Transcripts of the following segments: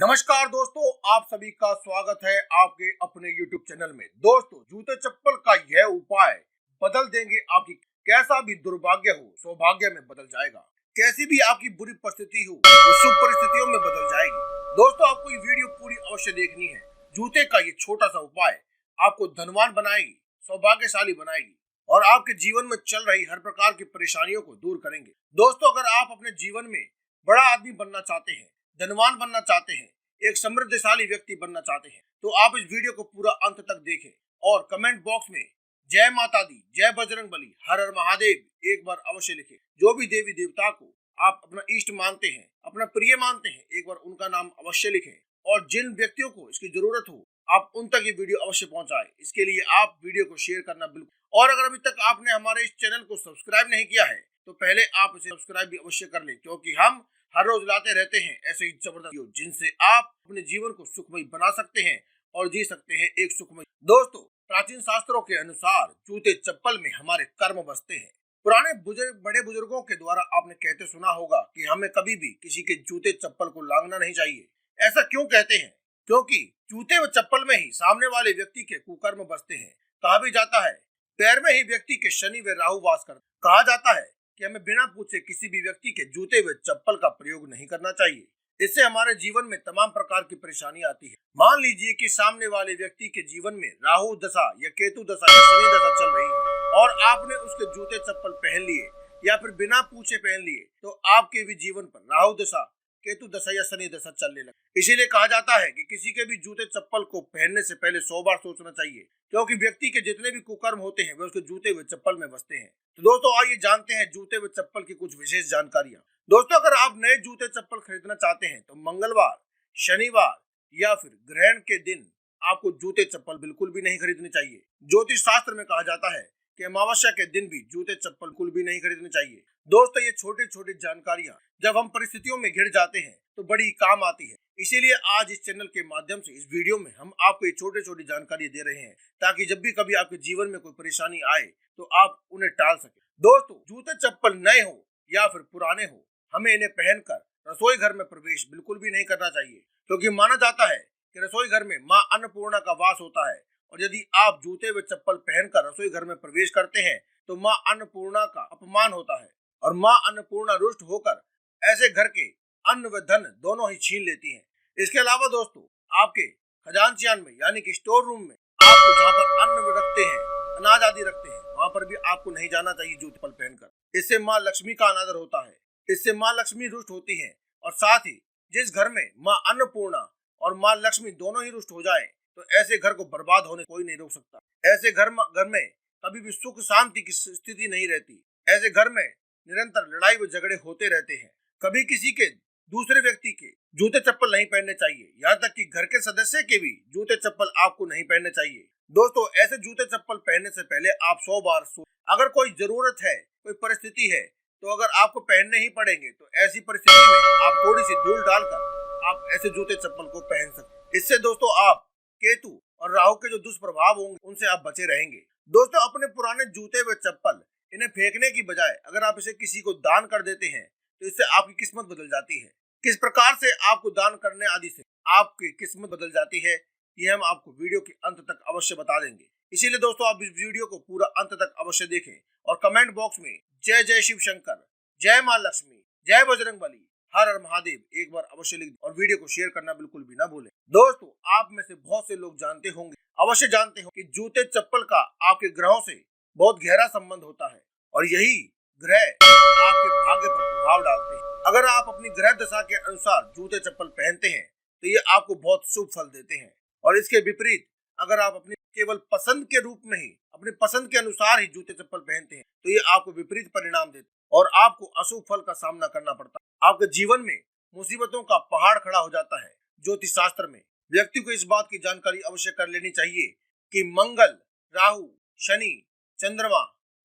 नमस्कार दोस्तों, आप सभी का स्वागत है आपके अपने YouTube चैनल में। दोस्तों, जूते चप्पल का यह उपाय बदल देंगे आपकी कैसा भी दुर्भाग्य हो सौभाग्य में बदल जाएगा। कैसी भी आपकी बुरी परिस्थिति हो वो शुभ परिस्थितियों में बदल जाएगी। दोस्तों, आपको ये वीडियो पूरी अवश्य देखनी है। जूते का ये छोटा सा उपाय आपको धनवान बनाएगी, सौभाग्यशाली बनाएगी और आपके जीवन में चल रही हर प्रकार की परेशानियों को दूर करेंगे। दोस्तों, अगर आप अपने जीवन में बड़ा आदमी बनना चाहते हैं, धनवान बनना चाहते हैं, एक समृद्धशाली व्यक्ति बनना चाहते हैं, तो आप इस वीडियो को पूरा अंत तक देखें और कमेंट बॉक्स में जय माता दी, जय बजरंग बली, हर हर महादेव एक बार अवश्य लिखें। जो भी देवी देवता को आप अपना इष्ट मानते हैं, अपना प्रिय मानते हैं, एक बार उनका नाम अवश्य लिखें और जिन व्यक्तियों को इसकी जरूरत हो आप उन तक ये वीडियो अवश्य पहुंचाएं। इसके लिए आप वीडियो को शेयर करना बिल्कुल, और अगर अभी तक आपने हमारे इस चैनल को सब्सक्राइब नहीं किया है तो पहले आप इसे सब्सक्राइब भी अवश्य कर लें, क्योंकि हम हर रोज लाते रहते हैं ऐसे ही जबरदस्त वीडियो जिनसे आप अपने जीवन को सुखमय बना सकते हैं और जी सकते हैं एक सुखमय। दोस्तों, प्राचीन शास्त्रों के अनुसार जूते चप्पल में हमारे कर्म बसते हैं। पुराने बड़े बुजुर्गों के द्वारा आपने कहते सुना होगा कि हमें कभी भी किसी के जूते चप्पल को लांघना नहीं चाहिए। ऐसा क्यों कहते हैं? क्योंकि जूते व चप्पल में ही सामने वाले व्यक्ति के कुकर्म बसते हैं। कहा भी जाता है पैर में ही व्यक्ति के शनि व राहु वास करते। कहा जाता है कि हमें बिना पूछे किसी भी व्यक्ति के जूते व चप्पल का प्रयोग नहीं करना चाहिए। इससे हमारे जीवन में तमाम प्रकार की परेशानी आती है। मान लीजिए कि सामने वाले व्यक्ति के जीवन में राहु दशा या केतु दशा या शनि दशा चल रही है और आपने उसके जूते चप्पल पहन लिए या फिर बिना पूछे पहन लिए, तो आपके भी जीवन पर राहु दशा, केतु दशा या शनि दशा चलने लगे। इसीलिए कहा जाता है कि किसी के भी जूते चप्पल को पहनने से पहले 100 बार सोचना चाहिए, क्योंकि व्यक्ति के जितने भी कुकर्म होते हैं वे उसके जूते व चप्पल में बसते हैं। तो दोस्तों, आइए जानते हैं जूते व चप्पल की कुछ विशेष जानकारियां। दोस्तों, अगर आप नए जूते चप्पल खरीदना चाहते हैं तो मंगलवार, शनिवार या फिर ग्रहण के दिन आपको जूते चप्पल बिल्कुल भी नहीं खरीदने चाहिए। ज्योतिष शास्त्र में कहा जाता है कि अमावस्या के दिन भी जूते चप्पल बिल्कुल भी नहीं खरीदने चाहिए। दोस्तों, ये छोटी छोटी जानकारियां जब हम परिस्थितियों में घिर जाते हैं तो बड़ी काम आती है। इसीलिए आज इस चैनल के माध्यम से इस वीडियो में हम आपको ये छोटी छोटी जानकारी दे रहे हैं, ताकि जब भी कभी आपके जीवन में कोई परेशानी आए तो आप उन्हें टाल सके। दोस्तों, जूते चप्पल नए हो या फिर पुराने हो, हमें इन्हें पहनकर रसोई घर में प्रवेश बिल्कुल भी नहीं करना चाहिए, क्योंकि माना जाता है कि रसोई घर में माँ अन्नपूर्णा का वास होता है और यदि आप जूते व चप्पल पहनकर रसोई घर में प्रवेश करते हैं तो माँ अन्नपूर्णा का अपमान होता है और माँ अन्नपूर्णा रुष्ट होकर ऐसे घर के अन्न व धन दोनों ही छीन लेती हैं। इसके अलावा दोस्तों, आपके खजांचियान में यानी कि स्टोर रूम में आप जहाँ पर अन्न रखते हैं, अनाज आदि रखते हैं, वहाँ पर भी आपको नहीं जाना चाहिए जूते चप्पल पहनकर। इससे माँ लक्ष्मी का अनादर होता है, इससे माँ लक्ष्मी रुष्ट होती है और साथ ही जिस घर में माँ अन्नपूर्णा और माँ लक्ष्मी दोनों ही रुष्ट हो जाए तो ऐसे घर को बर्बाद होने कोई नहीं रोक सकता। ऐसे घर में कभी भी सुख शांति की स्थिति नहीं रहती। ऐसे घर में निरंतर लड़ाई व झगड़े होते रहते हैं। कभी किसी के दूसरे व्यक्ति के जूते चप्पल नहीं पहनने चाहिए, यहाँ तक कि घर के सदस्य के भी जूते चप्पल आपको नहीं पहनने चाहिए। दोस्तों, ऐसे जूते चप्पल पहनने से पहले आप 100 बार अगर कोई जरूरत है, कोई परिस्थिति है, तो अगर आपको पहनने ही पड़ेंगे तो ऐसी परिस्थिति में आप थोड़ी सी धूल डालकर आप ऐसे जूते चप्पल को पहन सकते। इससे दोस्तों आप केतु और राहु के जो दुष्प्रभाव होंगे उनसे आप बचे रहेंगे। दोस्तों, अपने पुराने जूते व चप्पल इन्हें फेंकने की बजाय अगर आप इसे किसी को दान कर देते हैं तो इससे आपकी किस्मत बदल जाती है। किस प्रकार से आपको दान करने आदि से आपकी किस्मत बदल जाती है, ये हम आपको वीडियो के अंत तक अवश्य बता देंगे। इसीलिए दोस्तों, आप इस वीडियो को पूरा अंत तक अवश्य देखें और कमेंट बॉक्स में जय जय शिव शंकर, जय माँ लक्ष्मी, जय बजरंग बली, हर हर महादेव एक बार अवश्य लिख और वीडियो को शेयर करना बिल्कुल भी ना भूलें। दोस्तों, आप में से बहुत से लोग जानते होंगे, अवश्य जानते हो कि जूते चप्पल का आपके ग्रहों से बहुत गहरा संबंध होता है और यही ग्रह आपके भाग्य पर प्रभाव डालते हैं। अगर आप अपनी ग्रह दशा के अनुसार जूते चप्पल पहनते हैं तो ये आपको बहुत शुभ फल देते हैं, और इसके विपरीत अगर आप अपनी केवल पसंद के रूप में ही, अपनी पसंद के अनुसार ही जूते चप्पल पहनते हैं तो ये आपको विपरीत परिणाम देते और आपको अशुभ फल का सामना करना पड़ता है। आपके जीवन में मुसीबतों का पहाड़ खड़ा हो जाता है। ज्योतिष शास्त्र में व्यक्ति को इस बात की जानकारी अवश्य कर लेनी चाहिए कि मंगल, राहु, शनि, चंद्रमा,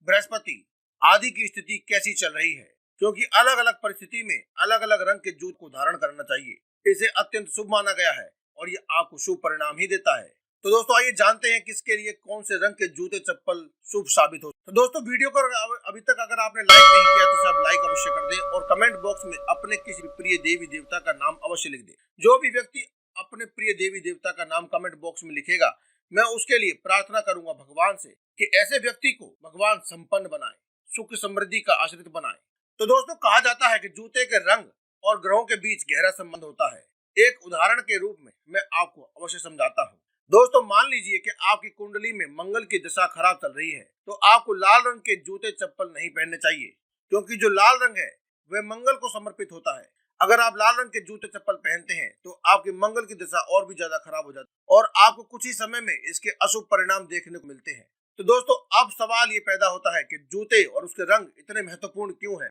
बृहस्पति आदि की स्थिति कैसी चल रही है, क्योंकि अलग अलग परिस्थिति में अलग अलग रंग के जूते को धारण करना चाहिए। इसे अत्यंत शुभ माना गया है और ये आपको शुभ परिणाम ही देता है। तो दोस्तों आइए जानते हैं किसके लिए कौन से रंग के जूते चप्पल शुभ साबित हो। तो दोस्तों वीडियो को अभी तक अगर आपने लाइक नहीं किया तो सब लाइक अवश्य कर दें और कमेंट बॉक्स में अपने किसी प्रिय देवी देवता का नाम अवश्य लिख दें। जो भी व्यक्ति अपने प्रिय देवी देवता का नाम कमेंट बॉक्स में लिखेगा मैं उसके लिए प्रार्थना करूंगा भगवान से कि ऐसे व्यक्ति को भगवान संपन्न बनाए, सुख समृद्धि का आश्रित बनाए। तो दोस्तों कहा जाता है कि जूते के रंग और ग्रहों के बीच गहरा संबंध होता है। एक उदाहरण के रूप में मैं आपको अवश्य समझाता हूँ। दोस्तों मान लीजिए कि आपकी कुंडली में मंगल की दशा खराब चल रही है तो आपको लाल रंग के जूते चप्पल नहीं पहनने चाहिए, क्योंकि जो लाल रंग है वह मंगल को समर्पित होता है। अगर आप लाल रंग के जूते चप्पल पहनते हैं तो आपके मंगल की दशा और भी ज्यादा खराब हो जाती है और आपको कुछ ही समय में इसके अशुभ परिणाम देखने को मिलते हैं। तो दोस्तों अब सवाल ये पैदा होता है कि जूते और उसके रंग इतने महत्वपूर्ण क्यों हैं?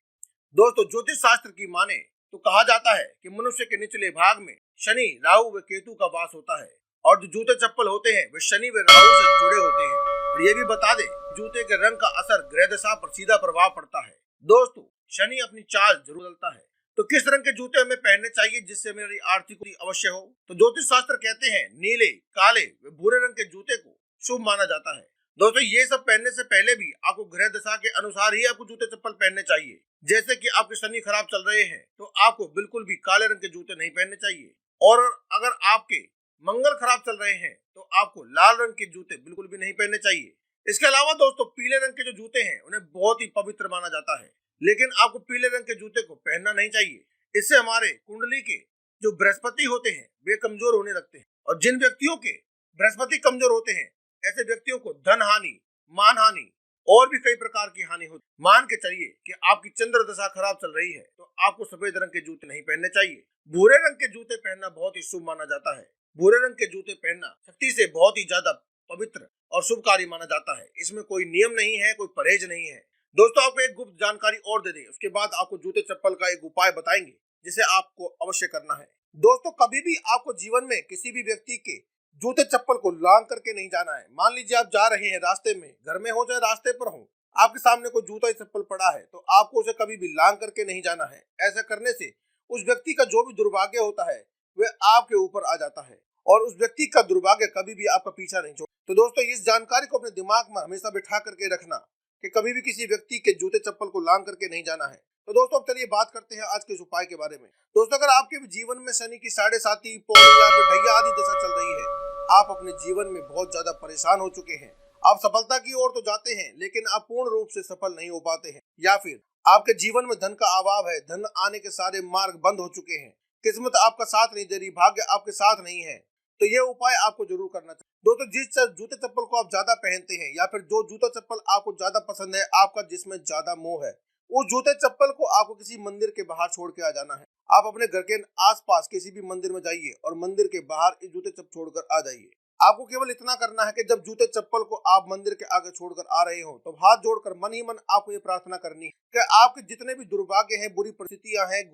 दोस्तों ज्योतिष शास्त्र की माने तो कहा जाता है कि मनुष्य के निचले भाग में शनि, राहु व केतु का वास होता है और जो जूते चप्पल होते हैं वे शनि व राहु से जुड़े होते हैं। और ये भी बता दें जूते के रंग का असर ग्रह दशा पर सीधा प्रभाव पड़ता है। दोस्तों शनि अपनी चाल जरूर बदलता है, तो किस रंग के जूते हमें पहनने चाहिए जिससे मेरी आर्थिक अवश्य हो? तो ज्योतिष शास्त्र कहते हैं नीले, काले व भूरे रंग के जूते को शुभ माना जाता है। दोस्तों ये सब पहनने से पहले भी आपको ग्रह दशा के अनुसार ही आपको जूते चप्पल पहनने चाहिए। जैसे कि आपके शनि खराब चल रहे हैं तो आपको बिल्कुल भी काले रंग के जूते नहीं पहनने चाहिए, और अगर आपके मंगल खराब चल रहे हैं तो आपको लाल रंग के जूते बिल्कुल भी नहीं पहनने चाहिए। इसके अलावा दोस्तों पीले रंग के जो जूते हैं उन्हें बहुत ही पवित्र माना जाता है, लेकिन आपको पीले रंग के जूते को पहनना नहीं चाहिए। इससे हमारे कुंडली के जो बृहस्पति होते हैं वे कमजोर होने लगते हैं, और जिन व्यक्तियों के बृहस्पति कमजोर होते हैं ऐसे व्यक्तियों को धन हानि, मान हानि और भी कई प्रकार की हानि होती। मान के चलिए कि आपकी चंद्र दशा खराब चल रही है तो आपको सफेद रंग के जूते नहीं पहनने चाहिए। भूरे रंग के जूते पहनना बहुत ही शुभ माना जाता है। भूरे रंग के जूते पहनना शक्ति से बहुत ही ज्यादा पवित्र और शुभकारी माना जाता है। इसमें कोई नियम नहीं है, कोई परहेज नहीं है। दोस्तों आपको एक गुप्त जानकारी और दे दें, उसके बाद आपको जूते चप्पल का एक उपाय बताएंगे जिसे आपको अवश्य करना है। दोस्तों कभी भी आपको जीवन में किसी भी व्यक्ति के जूते चप्पल को लांग करके नहीं जाना है। मान लीजिए आप जा रहे हैं रास्ते में, घर में हो चाहे रास्ते पर हो, आपके सामने कोई जूता चप्पल पड़ा है तो आपको उसे कभी भी लांग करके नहीं जाना है। ऐसा करने से उस व्यक्ति का जो भी दुर्भाग्य होता है वह आपके ऊपर आ जाता है और उस व्यक्ति का दुर्भाग्य कभी भी आपका पीछा नहीं छोड़। तो दोस्तों इस जानकारी को अपने दिमाग में हमेशा बिठा करके रखना कि कभी भी किसी व्यक्ति के जूते चप्पल को लांग करके नहीं जाना है। तो दोस्तों अब चलिए बात करते हैं आज के इस उपाय के बारे में। दोस्तों अगर आपके भी जीवन में शनि की 7.5 पौड़ी या फिर ढैया आदि दशा चल रही है, आप अपने जीवन में बहुत ज्यादा परेशान हो चुके हैं, आप सफलता की ओर तो जाते हैं लेकिन आप पूर्ण रूप से सफल नहीं हो पाते हैं, या फिर आपके जीवन में धन का अभाव है, धन आने के सारे मार्ग बंद हो चुके हैं, किस्मत आपका साथ नहीं दे रही, भाग्य आपके साथ नहीं है, तो ये उपाय आपको जरूर करना चाहिए। दोस्तों जिस जूते चप्पल को आप ज्यादा पहनते हैं या फिर जो जूता चप्पल आपको ज्यादा पसंद है, आपका जिसमें ज्यादा मोह है, उस जूते चप्पल को आपको किसी मंदिर के बाहर छोड़ के आ जाना है। आप अपने घर के आसपास किसी भी मंदिर में जाइए और मंदिर के बाहर इस जूते चप्पल छोड़कर आ जाइए। आपको केवल इतना करना है कि जब जूते चप्पल को आप मंदिर के आगे छोड़कर आ रहे हो तो हाथ जोड़कर मन ही मन आपको ये प्रार्थना करनी है कि आपके जितने भी दुर्भाग्य हैं, बुरी परिस्थितियां हैं,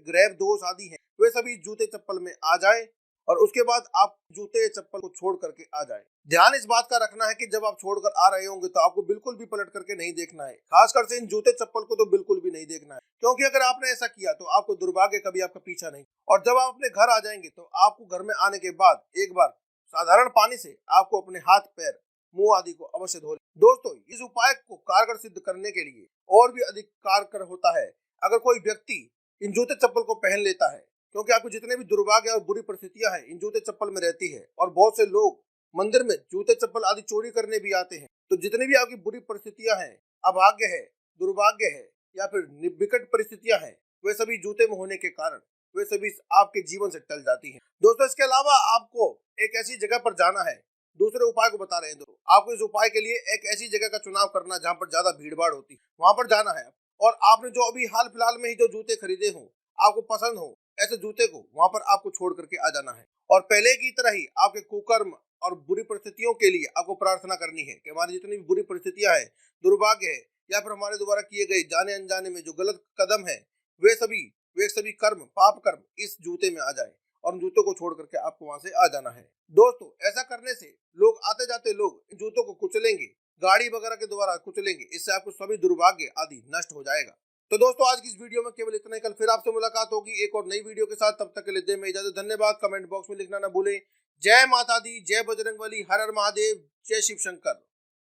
ग्रह दोष आदि हैं, वे सभी जूते चप्पल में आ जाए और उसके बाद आप जूते चप्पल को छोड़ करके आ जाए। ध्यान इस बात का रखना है कि जब आप छोड़कर आ रहे होंगे तो आपको बिल्कुल भी पलट करके नहीं देखना है, खासकर से इन जूते चप्पल को तो बिल्कुल भी नहीं देखना है, क्योंकि अगर आपने ऐसा किया तो आपको दुर्भाग्य कभी आपका पीछा नहीं। और जब आप अपने घर आ जाएंगे तो आपको घर में आने के बाद एक बार साधारण पानी से आपको अपने हाथ, पैर, मुंह आदि को अवश्य धो लें। दोस्तों इस उपाय को कारगर सिद्ध करने के लिए और भी अधिक कारगर होता है अगर कोई व्यक्ति इन जूते चप्पल को पहन लेता है, क्योंकि आपको जितने भी दुर्भाग्य और बुरी परिस्थितियां हैं इन जूते चप्पल में रहती है। और बहुत से लोग मंदिर में जूते चप्पल आदि चोरी करने भी आते हैं। तो जितनी भी आपकी बुरी परिस्थितियां हैं, अभाग्य है, दुर्भाग्य है या फिर विकट परिस्थितियां हैं, वे सभी जूते में होने के कारण वे सभी आपके जीवन से टल जाती हैं। दोस्तों इसके अलावा आपको एक ऐसी जगह पर जाना है, दूसरे उपाय को बता रहे हैं दोस्तों, आपको इस उपाय के लिए एक ऐसी जगह का चुनाव करना जहाँ पर ज्यादा भीड़ भाड़ होती है, वहां पर जाना है। और आपने जो अभी हाल फिलहाल में ही जो जूते खरीदे हो, आपको पसंद हो ऐसे जूते को वहां पर आपको छोड़ करके आ जाना है। और पहले की तरह ही आपके कुकर्म और बुरी परिस्थितियों के लिए आपको प्रार्थना करनी है कि हमारी जितनी भी बुरी परिस्थितियां हैं, दुर्भाग्य है या फिर हमारे द्वारा किए गए जाने अनजाने में जो गलत कदम है, वे सभी कर्म, पाप कर्म इस जूते में आ जाए और जूतों को छोड़ करके आपको वहां से आ जाना है। दोस्तों ऐसा करने से लोग आते जाते लोग इन जूतों को कुचलेंगे, गाड़ी वगैरह के द्वारा कुचलेंगे, इससे आपको सभी दुर्भाग्य आदि नष्ट हो जाएगा। तो दोस्तों आज की इस वीडियो में केवल इतना ही। कल फिर आपसे मुलाकात होगी एक और नई वीडियो के साथ। तब तक के लिए दे में इजाजत। धन्यवाद। कमेंट बॉक्स में लिखना ना भूलें जय माता दी, जय बजरंगबली, हर हर महादेव, जय शिव शंकर।